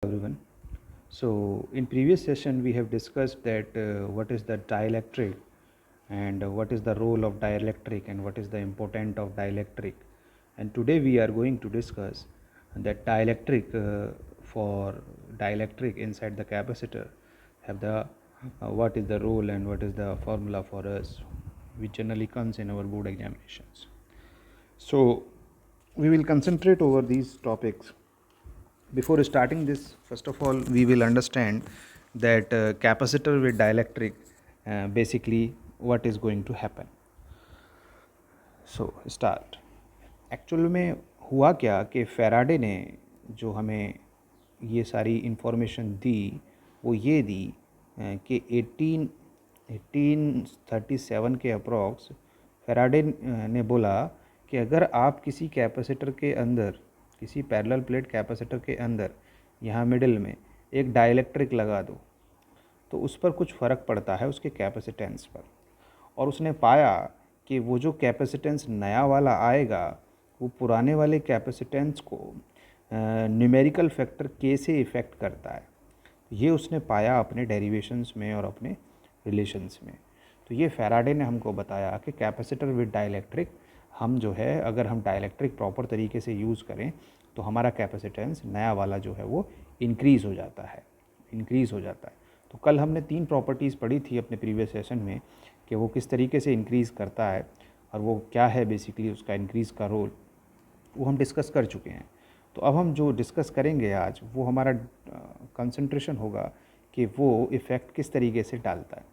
Everyone. So in previous session we have discussed that what is the dielectric and what is the role of dielectric and what is the importance of dielectric, and today we are going to discuss that dielectric for dielectric inside the capacitor have the what is the role and what is the formula for us which generally comes in our board examinations. So we will concentrate over these topics. Before starting this, first of all, we will understand that capacitor with dielectric, basically what is going to happen. So start. Actual में हुआ क्या कि Faraday ने जो हमें ये सारी information दी वो ये दी कि 1837 के अप्रॉक्स फैराडे ने बोला कि अगर आप किसी कैपेसिटर के अंदर, किसी पैरेलल प्लेट कैपेसिटर के अंदर यहाँ मिडिल में एक डाइलेक्ट्रिक लगा दो तो उस पर कुछ फ़र्क पड़ता है उसके कैपेसिटेंस पर। और उसने पाया कि वो जो कैपेसिटेंस नया वाला आएगा वो पुराने वाले कैपेसिटेंस को न्यूमेरिकल फैक्टर के से इफ़ेक्ट करता है। ये उसने पाया अपने डेरिवेशंस में और अपने रिलेशंस में। तो ये फैराडे ने हमको बताया कि कैपेसिटर विद डाइलेक्ट्रिक हम जो है, अगर हम डाइलेक्ट्रिक प्रॉपर तरीके से यूज़ करें तो हमारा कैपेसिटेंस नया वाला जो है वो इंक्रीज़ हो जाता है, तो कल हमने 3 प्रॉपर्टीज़ पढ़ी थी अपने प्रीवियस सेशन में कि वो किस तरीके से इंक्रीज़ करता है और वो क्या है बेसिकली उसका इंक्रीज़ का रोल, वो हम डिस्कस कर चुके हैं। तो अब हम जो डिस्कस करेंगे आज वो हमारा कंसंट्रेशन होगा कि वो इफ़ेक्ट किस तरीके से डालता है।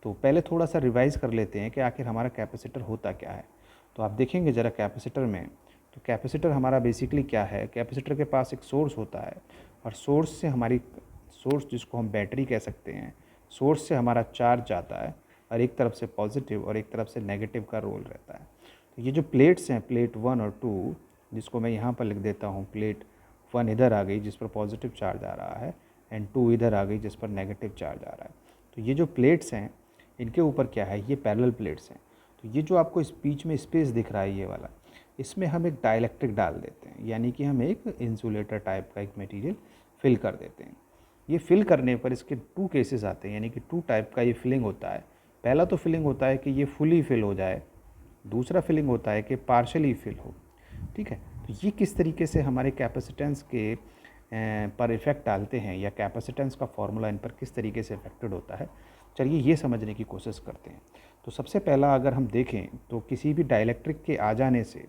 तो पहले थोड़ा सा रिवाइज़ कर लेते हैं कि आखिर हमारा कैपेसिटर होता क्या है। तो आप देखेंगे ज़रा कैपेसिटर में, तो कैपेसिटर हमारा बेसिकली क्या है, कैपेसिटर के पास एक सोर्स होता है और सोर्स से हमारी, सोर्स जिसको हम बैटरी कह सकते हैं, सोर्स से हमारा चार्ज जाता है और एक तरफ से पॉजिटिव और एक तरफ से नेगेटिव का रोल रहता है। तो ये जो प्लेट्स हैं, प्लेट 1 और 2, जिसको मैं यहाँ पर लिख देता हूँ, प्लेट 1 इधर आ गई जिस पर पॉजिटिव चार्ज आ रहा है एंड 2 इधर आ गई जिस पर नेगेटिव चार्ज आ रहा है। तो ये जो प्लेट्स हैं इनके ऊपर क्या है, ये पैरेलल प्लेट्स हैं। तो ये जो आपको इस बीच में स्पेस दिख रहा है ये वाला, इसमें हम एक डाइलेक्ट्रिक डाल देते हैं, यानी कि हम एक इंसुलेटर टाइप का एक मटेरियल फिल कर देते हैं। ये फिल करने पर इसके 2 केसेस आते हैं, यानी कि 2 टाइप का ये फिलिंग होता है। पहला तो फिलिंग होता है कि ये फुली फिल हो जाए, दूसरा फिलिंग होता है कि पार्शली फिल हो। ठीक है, तो ये किस तरीके से हमारे कैपेसिटेंस के पर इफ़ेक्ट डालते हैं या कैपेसिटेंस का फॉर्मूला इन पर किस तरीके से इफेक्टेड होता है, चलिए ये समझने की कोशिश करते हैं। तो सबसे पहला अगर हम देखें तो किसी भी डाइलेक्ट्रिक के आ जाने से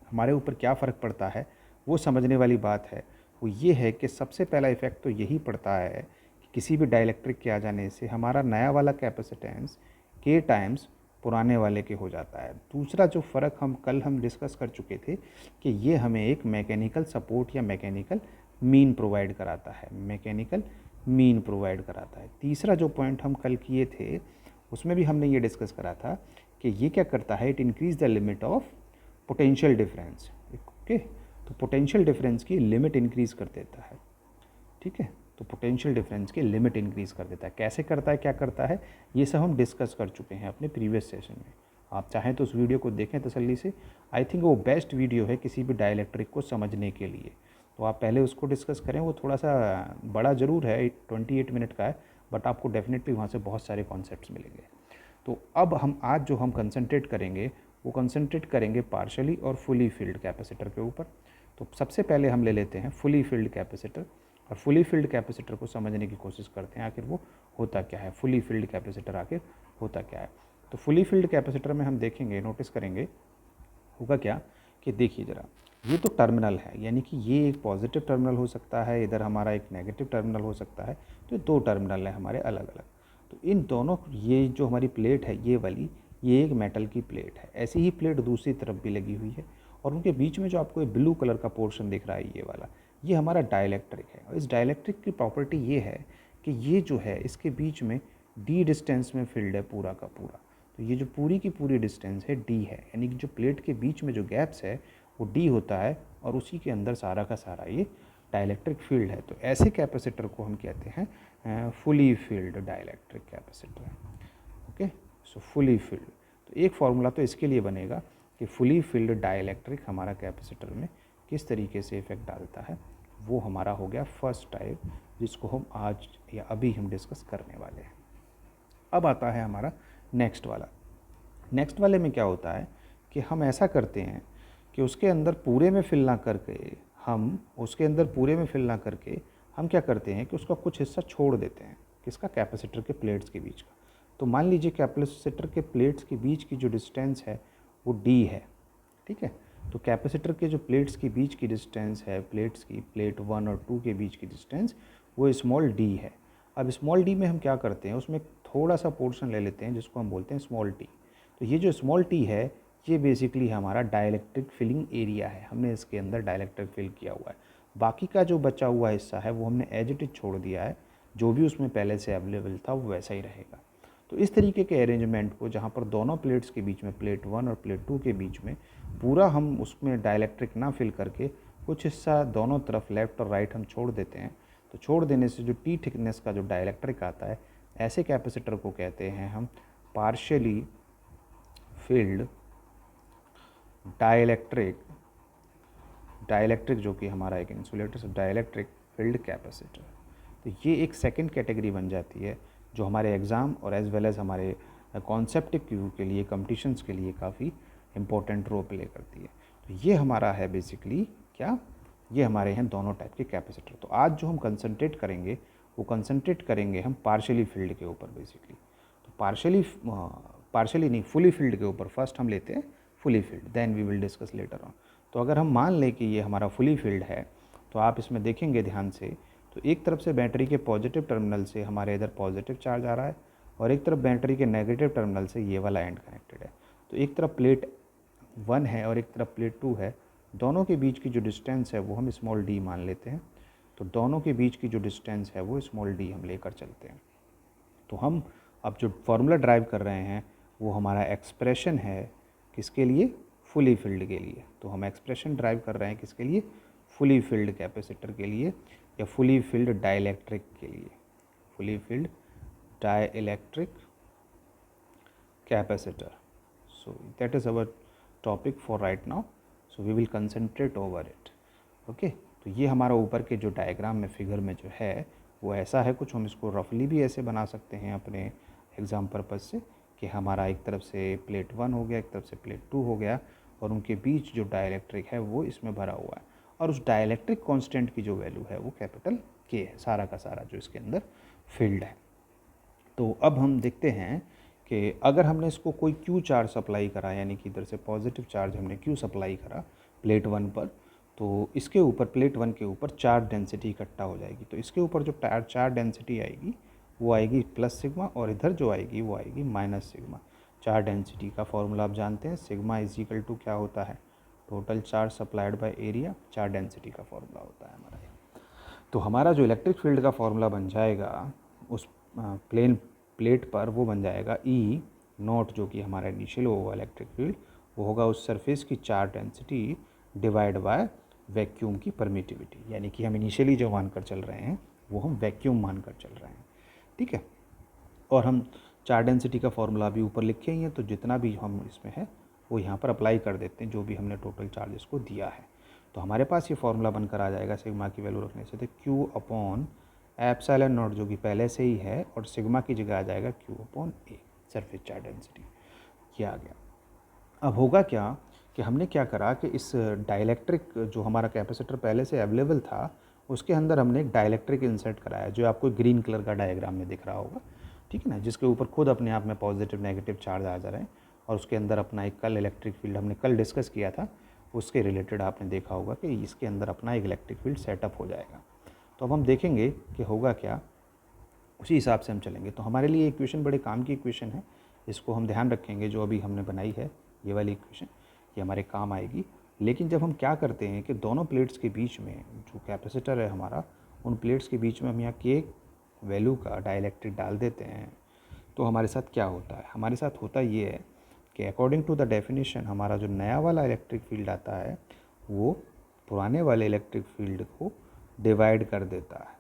हमारे ऊपर क्या फ़र्क पड़ता है वो समझने वाली बात है। वो ये है कि सबसे पहला इफ़ेक्ट तो यही पड़ता है कि किसी भी डाइलेक्ट्रिक के आ जाने से हमारा नया वाला कैपेसिटेंस के टाइम्स पुराने वाले के हो जाता है। दूसरा जो फ़र्क हम डिस्कस कर चुके थे कि ये हमें एक मैकेनिकल सपोर्ट या मैकेनिकल मीन प्रोवाइड कराता है, मैकेनिकल मीन प्रोवाइड कराता है। तीसरा जो पॉइंट हम कल किए थे उसमें भी हमने ये डिस्कस करा था कि ये क्या करता है, it increase the limit of potential difference. Okay, तो पोटेंशियल डिफरेंस की लिमिट इंक्रीज़ कर देता है। ठीक है, तो पोटेंशियल डिफरेंस की लिमिट इंक्रीज़ कर देता है। कैसे करता है, क्या करता है, ये सब हम डिस्कस कर चुके हैं अपने प्रीवियस सेशन में। आप चाहें तो उस वीडियो को देखें तसल्ली से। आई थिंक वो बेस्ट वीडियो है किसी भी डाइलेक्ट्रिक को समझने के लिए। तो आप पहले उसको डिस्कस करें। वो थोड़ा सा बड़ा ज़रूर है, 28 मिनट का है, बट आपको डेफिनेटली वहाँ से बहुत सारे कॉन्सेप्ट्स मिलेंगे। तो अब हम आज जो हम कंसंट्रेट करेंगे वो कंसंट्रेट करेंगे पार्शली और फुली फिल्ड कैपेसिटर के ऊपर। तो सबसे पहले हम ले लेते हैं फुली फिल्ड कैपेसिटर और फुली फिल्ड कैपेसिटर को समझने की कोशिश करते हैं आखिर वो होता क्या है, फुली फिल्ड कैपेसिटर आखिर होता क्या है। तो फुली फिल्ड कैपेसिटर में हम देखेंगे, नोटिस करेंगे होगा क्या कि देखिए ज़रा, ये तो टर्मिनल है, यानी कि ये एक पॉजिटिव टर्मिनल हो सकता है, इधर हमारा एक नेगेटिव टर्मिनल हो सकता है। तो 2 टर्मिनल हैं हमारे अलग अलग। तो इन दोनों, ये जो हमारी प्लेट है ये वाली, ये एक मेटल की प्लेट है। ऐसी ही प्लेट दूसरी तरफ भी लगी हुई है और उनके बीच में जो आपको ये ब्लू कलर का पोर्शन दिख रहा है ये वाला, ये हमारा डाइलेक्ट्रिक है। और इस डाइलेक्ट्रिक की प्रॉपर्टी ये है कि ये जो है इसके बीच में डी डिस्टेंस में फील्ड है पूरा का पूरा। तो ये जो पूरी की पूरी डिस्टेंस है डी है, यानी कि जो प्लेट के बीच में जो गैप्स है वो डी होता है और उसी के अंदर सारा का सारा ये डाइलेक्ट्रिक फील्ड है। तो ऐसे कैपेसिटर को हम कहते हैं fully field dielectric capacitor. Okay, सो फुली फील्ड, तो एक फार्मूला तो इसके लिए बनेगा कि फुली फील्ड डाइलेक्ट्रिक हमारा कैपेसिटर में किस तरीके से इफेक्ट डालता है वो हमारा हो गया फर्स्ट टाइप, जिसको हम आज या अभी हम डिस्कस करने वाले हैं। अब आता है हमारा नेक्स्ट वाला। नेक्स्ट वाले में क्या होता है कि हम ऐसा करते हैं कि उसके अंदर पूरे में फिल ना करके हम क्या करते हैं कि उसका कुछ हिस्सा छोड़ देते हैं, किसका, कैपेसिटर के प्लेट्स के बीच का। तो मान लीजिए कैपेसिटर के प्लेट्स के बीच की जो डिस्टेंस है वो डी है, ठीक है। तो कैपेसिटर के जो प्लेट्स के बीच की डिस्टेंस है, प्लेट्स की, प्लेट 1 और 2 के बीच की डिस्टेंस, वो स्मॉल डी है। अब स्मॉल डी में हम क्या करते हैं, उसमें थोड़ा सा पोर्शन ले लेते हैं जिसको हम बोलते हैं स्मॉल टी। तो ये जो स्मॉल टी है ये बेसिकली हमारा डाइलेक्ट्रिक फिलिंग एरिया है, हमने इसके अंदर डाइलेक्ट्रिक फिल किया हुआ है। बाकी का जो बचा हुआ हिस्सा है वो हमने एज इट इज छोड़ दिया है, जो भी उसमें पहले से अवेलेबल था वो वैसा ही रहेगा। तो इस तरीके के अरेंजमेंट को, जहाँ पर दोनों प्लेट्स के बीच में, प्लेट 1 और प्लेट 2 के बीच में पूरा हम उसमें डाइलेक्ट्रिक ना फिल करके कुछ हिस्सा दोनों तरफ लेफ़्ट और राइट हम छोड़ देते हैं, तो छोड़ देने से जो टी थिकनेस का जो डाइलेक्ट्रिक आता है, ऐसे कैपेसिटर को कहते हैं हम पार्शियली फिल्ड डाइलेक्ट्रिक जो कि हमारा एक इंसुलेटर से डाइलेक्ट्रिक फील्ड कैपेसिटर। तो ये एक सेकंड कैटेगरी बन जाती है जो हमारे एग्ज़ाम और एज़ वेल एज़ हमारे कॉन्सेप्ट क्यू के लिए, कॉम्पिटिशन्स के लिए काफ़ी इंपॉर्टेंट रोल प्ले करती है। तो ये हमारा है बेसिकली क्या, ये हमारे हैं दोनों टाइप के कैपेसिटर। तो आज जो हम कंसंट्रेट करेंगे वो कंसंट्रेट करेंगे हम पार्शियली फील्ड के ऊपर बेसिकली। तो पार्शियली नहीं, फुली फील्ड के ऊपर फर्स्ट हम लेते हैं fully filled, then we will discuss later on. तो अगर हम मान लें कि ये हमारा फुली फील्ड है, तो आप इसमें देखेंगे ध्यान से, तो एक तरफ से बैटरी के पॉजिटिव टर्मिनल से हमारे इधर पॉजिटिव चार्ज आ रहा है और एक तरफ बैटरी के नेगेटिव टर्मिनल से ये वाला एंड कनेक्टेड है। तो एक तरफ प्लेट 1 है और एक तरफ प्लेट 2 है, दोनों के बीच की जो डिस्टेंस है वो हम स्मॉल डी मान लेते हैं। तो दोनों के बीच की जो डिस्टेंस है वो स्मॉल डी हम लेकर चलते हैं। तो हम अब जो फॉर्मूला ड्राइव कर रहे हैं वो हमारा एक्सप्रेशन है किसके लिए, फुली फिल्ड के लिए। तो हम एक्सप्रेशन ड्राइव कर रहे हैं किसके लिए, फुली फिल्ड कैपेसिटर के लिए या फुली फिल्ड डाइलेक्ट्रिक के लिए, fully filled dielectric capacitor. So that is our topic for right now, so we will concentrate over it. Okay, तो ये हमारा ऊपर के जो डायग्राम में, फिगर में जो है वो ऐसा है कुछ। हम इसको रफली भी ऐसे बना सकते हैं अपने एग्ज़ाम पर्पज़ से कि हमारा एक तरफ से प्लेट 1 हो गया, एक तरफ से प्लेट 2 हो गया और उनके बीच जो डाइलेक्ट्रिक है वो इसमें भरा हुआ है और उस डाइलेक्ट्रिक कांस्टेंट की जो वैल्यू है वो कैपिटल के है, सारा का सारा जो इसके अंदर फील्ड है। तो अब हम देखते हैं कि अगर हमने इसको कोई क्यू चार्ज सप्लाई करा, यानी कि इधर से पॉजिटिव चार्ज हमने क्यू सप्लाई करा प्लेट 1 पर, तो इसके ऊपर, प्लेट 1 के ऊपर चार्ज डेंसिटी इकट्ठा हो जाएगी। तो इसके ऊपर जो चार्ज डेंसिटी आएगी वो आएगी प्लस सिग्मा और इधर जो आएगी वो आएगी माइनस सिग्मा। चार्ज डेंसिटी का फॉर्मूला आप जानते हैं, सिग्मा इज इक्वल टू क्या होता है, total charge supplied by area. Charge density का फॉर्मूला होता है हमारा। तो हमारा जो इलेक्ट्रिक फील्ड का फॉर्मूला बन जाएगा उस प्लेट पर, वो बन जाएगा ई नॉट, जो कि हमारा इनिशियल होगा इलेक्ट्रिक फील्ड, वो होगा उस सरफेस की charge density divide by vacuum की परमिटिविटी। यानी कि हम इनिशियली जो मानकर चल रहे हैं वो हम वैक्यूम मानकर चल रहे हैं, ठीक है। और हम चार्ज डेंसिटी का फॉर्मूला भी ऊपर लिखे ही हैं, तो जितना भी हम इसमें है वो यहाँ पर अप्लाई कर देते हैं, जो भी हमने टोटल चार्जेस को दिया है। तो हमारे पास ये फॉर्मूला बनकर आ जाएगा सिग्मा की वैल्यू रखने से, तो क्यू अपॉन एप्सिलॉन नॉट जो कि पहले से ही है, और सिग्मा की जगह आ जाएगा क्यू अपॉन ए, सरफेस चार्ज डेंसिटी। ये आ गया। अब होगा क्या कि हमने क्या करा कि इस डाइलेक्ट्रिक जो हमारा कैपेसिटर पहले से अवेलेबल था उसके अंदर हमने एक डाइलेक्ट्रिक इंसर्ट कराया, जो आपको ग्रीन कलर का डायग्राम में दिख रहा होगा, ठीक है ना, जिसके ऊपर खुद अपने आप में पॉजिटिव नेगेटिव चार्ज आ जा रहे हैं और उसके अंदर अपना एक कल इलेक्ट्रिक फील्ड हमने कल डिस्कस किया था, उसके रिलेटेड आपने देखा होगा कि इसके अंदर अपना एक इलेक्ट्रिक फील्ड सेटअप हो जाएगा। तो अब हम देखेंगे कि होगा क्या, उसी हिसाब से हम चलेंगे। तो हमारे लिए इक्वेशन बड़े काम की इक्वेशन है, इसको हम ध्यान रखेंगे। जो अभी हमने बनाई है ये वाली इक्वेशन, ये हमारे काम आएगी। लेकिन जब हम क्या करते हैं कि दोनों प्लेट्स के बीच में जो कैपेसिटर है हमारा, उन प्लेट्स के बीच में हम यहाँ के वैल्यू का डाइलेक्ट्रिक डाल देते हैं, तो हमारे साथ क्या होता है, हमारे साथ होता ये है कि अकॉर्डिंग टू द डेफिनेशन हमारा जो नया वाला इलेक्ट्रिक फील्ड आता है वो पुराने वाले इलेक्ट्रिक फील्ड को डिवाइड कर देता है।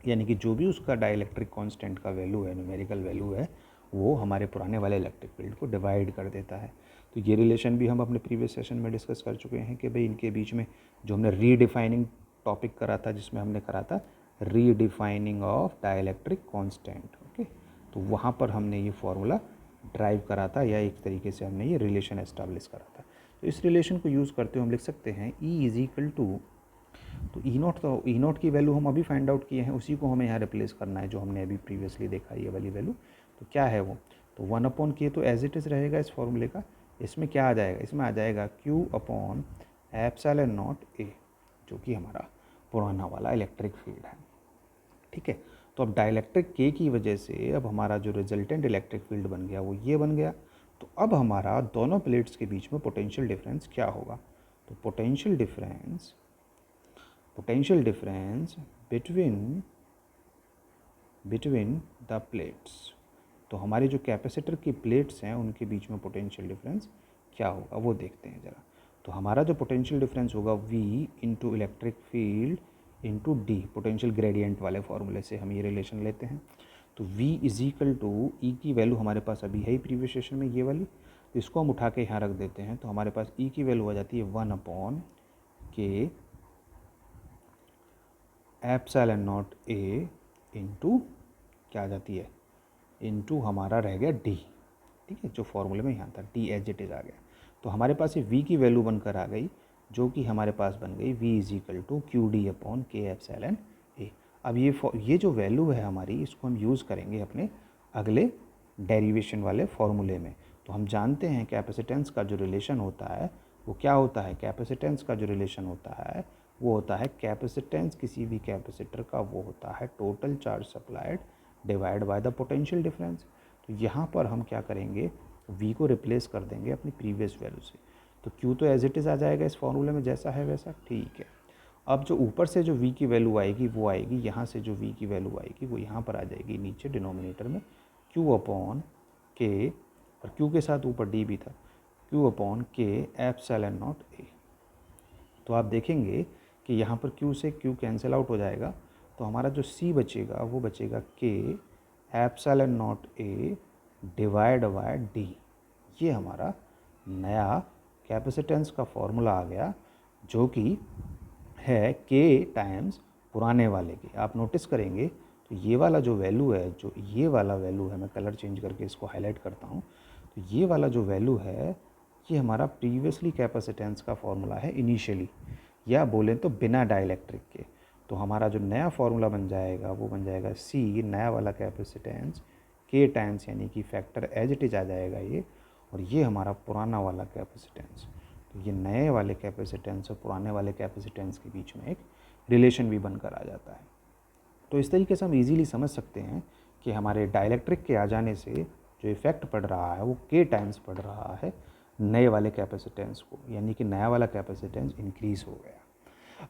यानी कि जो भी उसका डाइलेक्ट्रिक कांस्टेंट का वैल्यू है, न्यूमेरिकल वैल्यू है, वो हमारे पुराने वाले इलेक्ट्रिक फील्ड को डिवाइड कर देता है। तो ये रिलेशन भी हम अपने प्रीवियस सेशन में डिस्कस कर चुके हैं कि भाई इनके बीच में जो हमने रीडिफाइनिंग टॉपिक करा था जिसमें हमने करा था redefining of dielectric constant. Okay, तो वहाँ पर हमने ये फॉर्मूला ड्राइव करा था, या एक तरीके से हमने ये रिलेशन एस्टैब्लिश करा था। तो इस रिलेशन को यूज़ करते हुए हम लिख सकते हैं E इज इक्वल टू, तो ई नॉट की वैल्यू हम अभी फाइंड आउट किए हैं, उसी को हमें यहाँ रिप्लेस करना है जो हमने अभी प्रीवियसली देखा ये वाली वैल्यू। तो क्या है वो, तो 1/k तो एज इट इज़ रहेगा इस फॉर्मूले का। इसमें क्या आ जाएगा, इसमें आ जाएगा Q/ε0A, जो कि हमारा पुराना वाला इलेक्ट्रिक फील्ड है। ठीक है, तो अब डाइलेक्ट्रिक के की वजह से अब हमारा जो रिजल्टेंट इलेक्ट्रिक फील्ड बन गया वो ये बन गया। तो अब हमारा दोनों प्लेट्स के बीच में पोटेंशियल डिफरेंस क्या होगा, तो potential difference between the plates, तो हमारे जो कैपेसिटर की प्लेट्स हैं उनके बीच में पोटेंशियल डिफरेंस क्या होगा वो देखते हैं ज़रा। तो हमारा जो पोटेंशियल डिफरेंस होगा V into electric field into D, potential gradient वाले फॉर्मूले से हम ये रिलेशन लेते हैं। तो V इज इक्वल टू, ई की वैल्यू हमारे पास अभी है ही प्रीवियस सेशन में ये वाली, तो इसको हम उठा के यहाँ रख देते हैं। तो हमारे पास E की वैल्यू हो जाती है 1/k ε0A इंटू क्या आ जाती है, इंटू हमारा रह गया D। ठीक है, जो फॉर्मूले में यहाँ था D एज इट इज़ आ गया। तो हमारे पास ये V की वैल्यू बनकर आ गई, जो कि हमारे पास बन गई V is equal to QD/K ε A। अब ये जो वैल्यू है हमारी, इसको हम यूज़ करेंगे अपने अगले डेरिवेशन वाले फॉर्मूले में। तो हम जानते हैं कैपेसिटेंस का जो रिलेशन होता है वो क्या होता है, कैपेसिटेंस का जो रिलेशन होता है वो होता है, कैपेसिटेंस किसी भी कैपेसिटर का वो होता है total charge supplied divide by the potential difference. तो यहाँ पर हम क्या करेंगे, V को रिप्लेस कर देंगे अपनी प्रीवियस वैल्यू से। तो Q तो एज इट इज़ आ जाएगा इस फॉर्मूले में जैसा है वैसा। ठीक है, अब जो ऊपर से जो V की वैल्यू आएगी वो आएगी यहाँ से, जो V की वैल्यू आएगी वो यहाँ पर आ जाएगी नीचे डिनोमिनेटर में, Q/K, और Q के साथ ऊपर D भी था, Q/K ε0A। तो आप देखेंगे कि यहाँ पर Q से Q कैंसिल आउट हो जाएगा, तो हमारा जो C बचेगा वो बचेगा K ε0A divide by D। ये हमारा नया कैपेसिटेंस का फॉर्मूला आ गया, जो कि है K टाइम्स पुराने वाले के। आप नोटिस करेंगे तो ये वाला जो वैल्यू है, जो ये वाला वैल्यू है, मैं कलर चेंज करके इसको हाईलाइट करता हूँ, तो ये वाला जो वैल्यू है ये हमारा प्रीवियसली कैपेसिटेंस का फॉर्मूला है इनिशियली, या बोलें तो बिना डाइलेक्ट्रिक के। तो हमारा जो नया फॉर्मूला बन जाएगा वो बन जाएगा C, नया वाला कैपेसिटेंस K टाइम्स, यानी कि फैक्टर एज इट इज़ आ जाएगा ये, और ये हमारा पुराना वाला कैपेसिटेंस। तो ये नए वाले कैपेसिटेंस और पुराने वाले कैपेसिटेंस के बीच में एक रिलेशन भी बनकर आ जाता है। तो इस तरीके से हम इजीली समझ सकते हैं कि हमारे डाइलेक्ट्रिक के आ जाने से जो इफ़ेक्ट पड़ रहा है वो K टाइम्स पड़ रहा है नए वाले कैपेसिटेंस को, यानी कि नया वाला कैपेसिटेंस इंक्रीज़ हो गया।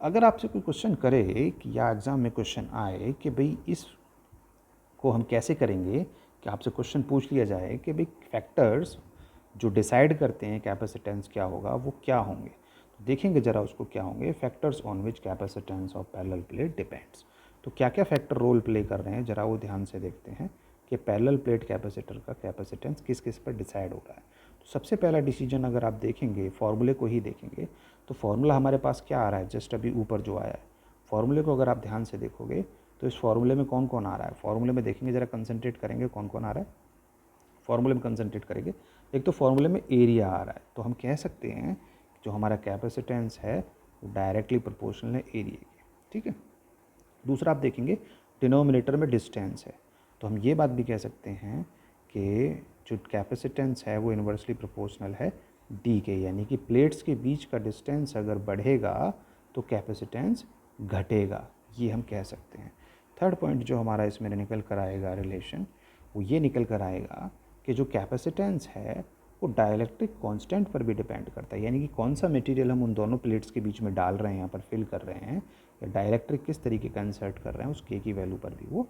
अगर आपसे कोई क्वेश्चन करे कि या एग्ज़ाम में क्वेश्चन आए कि भाई इस को हम कैसे करेंगे, कि आपसे क्वेश्चन पूछ लिया जाए कि भाई फैक्टर्स जो डिसाइड करते हैं कैपेसिटेंस क्या होगा वो क्या होंगे, तो देखेंगे ज़रा उसको क्या होंगे, factors on which capacitance of parallel plate depends. तो क्या क्या फैक्टर रोल प्ले कर रहे हैं ज़रा वो ध्यान से देखते हैं कि पैरेलल प्लेट कैपेसिटर का कैपेसिटेंस किस किस पर डिसाइड हो रहा है। तो सबसे पहला डिसीजन अगर आप देखेंगे, फॉर्मूले को ही देखेंगे, तो फॉर्मूला हमारे पास क्या आ रहा है, जस्ट अभी ऊपर जो आया है फॉर्मूले को अगर आप ध्यान से देखोगे तो इस फॉर्मूले में कौन कौन आ रहा है, फॉर्मूले में देखेंगे ज़रा, कंसंट्रेट करेंगे कौन कौन आ रहा है फॉर्मूले में, कंसंट्रेट करेंगे। एक तो फॉर्मूले में एरिया आ रहा है, तो हम कह सकते हैं जो हमारा कैपेसिटेंस है वो डायरेक्टली प्रोपोर्शनल है एरिया के। ठीक है, दूसरा आप देखेंगे डिनोमिनेटर में डिस्टेंस है, तो हम ये बात भी कह सकते हैं कि जो कैपेसिटेंस है वो इन्वर्सली प्रोपोर्शनल है डी के, यानी कि प्लेट्स के बीच का डिस्टेंस अगर बढ़ेगा तो कैपेसिटेंस घटेगा, ये हम कह सकते हैं। थर्ड पॉइंट जो हमारा इसमें निकल कर आएगा रिलेशन, वो ये निकल कर आएगा कि जो कैपेसिटेंस है वो डाइलेक्ट्रिक कांस्टेंट पर भी डिपेंड करता है, यानी कि कौन सा मटेरियल हम उन दोनों प्लेट्स के बीच में डाल रहे हैं, यहाँ पर फिल कर रहे हैं, या डाइलेक्ट्रिक किस तरीके का इंसर्ट कर रहे हैं, उस के की वैल्यू पर भी वो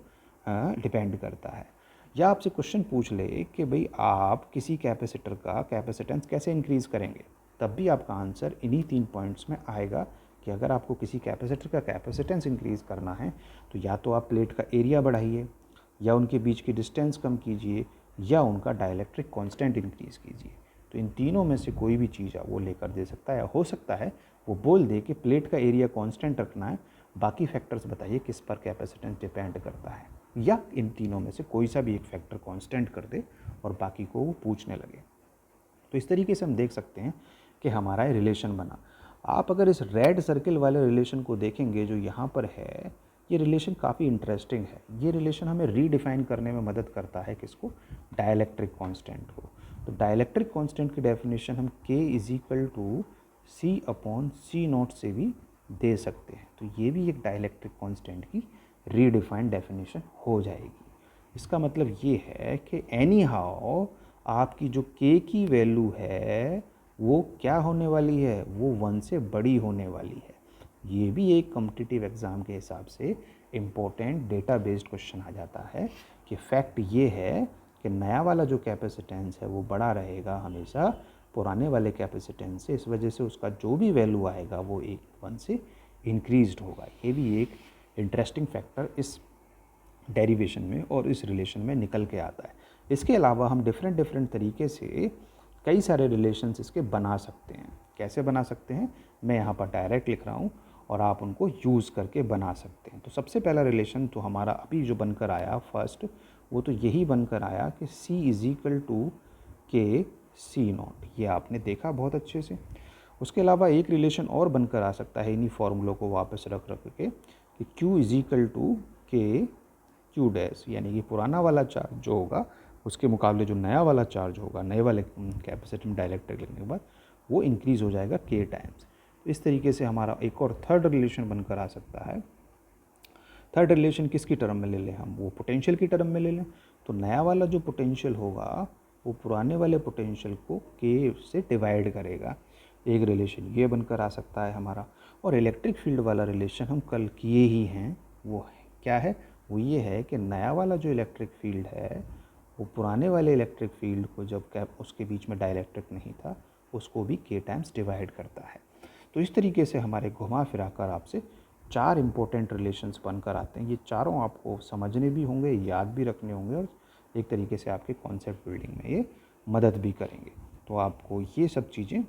डिपेंड करता है। या आपसे क्वेश्चन पूछ ले कि भाई आप किसी कैपेसिटर का कैपेसिटेंस कैसे इंक्रीज़ करेंगे, तब भी आपका आंसर इन्हीं 3 पॉइंट्स में आएगा कि अगर आपको किसी कैपेसिटर का कैपेसिटेंस इंक्रीज़ करना है तो या तो आप प्लेट का एरिया बढ़ाइए, या उनके बीच की डिस्टेंस कम कीजिए, या उनका डाइलेक्ट्रिक कांस्टेंट इंक्रीज़ कीजिए। तो इन तीनों में से कोई भी चीज़ वो लेकर दे सकता है, या हो सकता है वो बोल दे कि प्लेट का एरिया कांस्टेंट रखना है बाकी फैक्टर्स बताइए किस पर कैपेसिटेंस डिपेंड करता है, या इन तीनों में से कोई सा भी एक फैक्टर कांस्टेंट कर दे और बाकी को वो पूछने लगे। तो इस तरीके से हम देख सकते हैं कि हमारा ये रिलेशन बना। आप अगर इस रेड सर्किल वाले रिलेशन को देखेंगे जो यहाँ पर है, ये रिलेशन काफ़ी इंटरेस्टिंग है। ये रिलेशन हमें रीडिफाइन करने में मदद करता है किसको, डाइलेक्ट्रिक कांस्टेंट को। तो डाइलेक्ट्रिक कांस्टेंट की डेफिनेशन हम K is equal to C upon C naught से भी दे सकते हैं। तो ये भी एक डाइलेक्ट्रिक कांस्टेंट की रीडिफाइंड डेफिनेशन हो जाएगी। इसका मतलब ये है कि एनी हाउ आपकी जो K की वैल्यू है वो क्या होने वाली है, वो 1 से बड़ी होने वाली है। ये भी एक कॉम्पिटिटिव एग्ज़ाम के हिसाब से इम्पोर्टेंट डेटा बेस्ड क्वेश्चन आ जाता है कि फैक्ट ये है कि नया वाला जो कैपेसिटेंस है वो बड़ा रहेगा हमेशा पुराने वाले कैपेसिटेंस से। इस वजह से उसका जो भी वैल्यू आएगा वो 1 से इंक्रीज्ड होगा। ये भी एक इंटरेस्टिंग फैक्टर इस डेरिवेशन में और इस रिलेशन में निकल के आता है। इसके अलावा हम डिफरेंट तरीके से कई सारे रिलेशंस इसके बना सकते हैं। कैसे बना सकते हैं, मैं यहाँ पर डायरेक्ट लिख रहा हूँ और आप उनको यूज़ करके बना सकते हैं। तो सबसे पहला रिलेशन तो हमारा अभी जो बनकर आया फर्स्ट, वो तो यही बनकर आया कि C इज इक्वल टू के सी नॉट। ये आपने देखा बहुत अच्छे से। उसके अलावा एक रिलेशन और बनकर आ सकता है इन्हीं फॉर्मूलों को वापस रख के कि Q इज इक्वल टू के क्यू डैश, यानी कि पुराना वाला चार्ज जो होगा उसके मुकाबले जो नया वाला चार्ज होगा नए वाले कैपेसिटर में डाइलेक्ट्रिक लगने के बाद वो इंक्रीज़ हो जाएगा K टाइम्स। तो इस तरीके से हमारा एक और थर्ड रिलेशन बनकर आ सकता है। थर्ड रिलेशन किसकी टर्म में ले लें हम, वो पोटेंशियल की टर्म में ले लें। तो नया वाला जो पोटेंशियल होगा वो पुराने वाले पोटेंशियल को K से डिवाइड करेगा। एक रिलेशन ये बनकर आ सकता है हमारा। और इलेक्ट्रिक फील्ड वाला रिलेशन हम कल किए ही हैं, वो है क्या है, वो ये है कि नया वाला जो इलेक्ट्रिक फील्ड है वो पुराने वाले इलेक्ट्रिक फील्ड को जब कैप उसके बीच में डाइलेक्ट्रिक नहीं था उसको भी K टाइम्स डिवाइड करता है। तो इस तरीके से हमारे घुमा फिरा कर आपसे 4 इंपॉर्टेंट रिलेशंस बनकर आते हैं। ये चारों आपको समझने भी होंगे, याद भी रखने होंगे और एक तरीके से आपके कॉन्सेप्ट बिल्डिंग में ये मदद भी करेंगे। तो आपको ये सब चीज़ें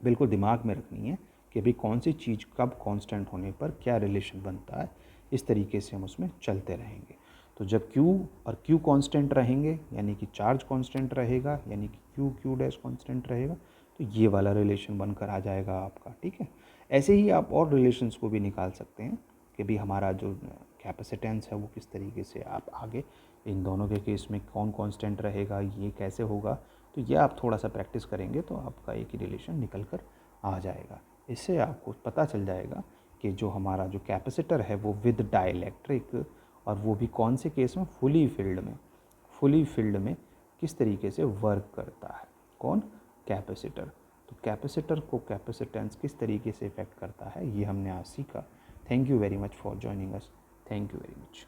बिल्कुल दिमाग में रखनी है कि अभी कौन सी चीज़ कब कांस्टेंट होने पर क्या रिलेशन बनता है। इस तरीके से हम उसमें चलते रहेंगे। तो जब Q और Q कांस्टेंट रहेंगे यानी कि चार्ज कांस्टेंट रहेगा, यानी कि Q डैश कांस्टेंट रहेगा, तो ये वाला रिलेशन बनकर आ जाएगा आपका। ठीक है, ऐसे ही आप और रिलेशंस को भी निकाल सकते हैं कि भी हमारा जो कैपेसिटेंस है वो किस तरीके से आप आगे इन दोनों के केस में कौन कांस्टेंट रहेगा, ये कैसे होगा। तो ये आप थोड़ा सा प्रैक्टिस करेंगे तो आपका एक ही रिलेशन निकल कर आ जाएगा। इससे आपको पता चल जाएगा कि जो हमारा जो कैपेसिटर है वो विद डाइलेक्ट्रिक, और वो भी कौन से केस में, फुली फील्ड में किस तरीके से वर्क करता है, कौन, कैपेसिटर। तो कैपेसिटर को कैपेसिटेंस किस तरीके से इफेक्ट करता है ये हमने आज सीखा। Thank you very much for joining us. Thank you very much.